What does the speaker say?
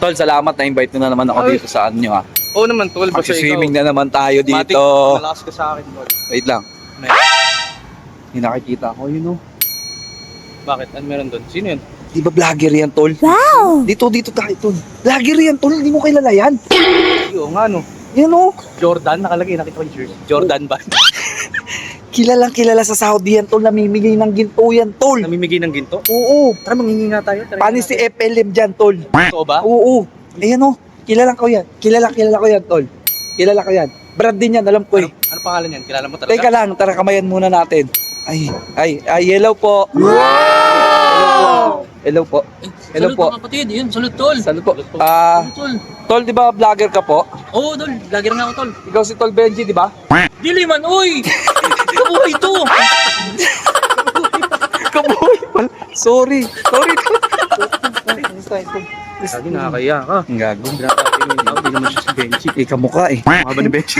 Tol, salamat na invite mo na naman ako dito sa ano nyo ha. Oo naman, tol. Basta Swimming na naman tayo dito. Malakas ka sa akin, tol. Wait lang. May nakikita ko yun oh. Bakit? Ano meron doon? Sino yun? Di ba vlogger yan, Tol? Wow! Dito tayo, Tol. Vlogger yan, Tol. Hindi mo kilala yan. Oo nga, no. Yan oh. Jordan, nakalagay. Nakita ko yung jersey. Jordan ba? Kilalang kilala sa Saudi yan, Tol. Namimigay ng ginto yan, Tol. Namimigay ng ginto? Oo. Tara, manghingi nga tayo. Tara, Paano si FLM dyan, Tol? Totoo ba? Oo. Ayan oh. Kilalang ko yan. Kilala ko yan, Tol. Kilala ko yan. Brad din yan, alam ko eh. Ano pangalan yan? Kilala mo talaga? Teka lang, tara kamayan muna natin. Hello po. Wow! Hello po. Hello po. Salud kapatid, yun, salud tol. Salud po. Tol. Tol, di ba vlogger ka po? Oo, tol, vlogger nga ako, tol. Ikaw si Tol Benji, di ba? Dili man, uy! Kabuhay to! Kaboy pala. Sorry. Sabi, nakakaya ka. Ang gago. Hindi naman siya si Benji. Kamukha eh. Mga ba ni Benji?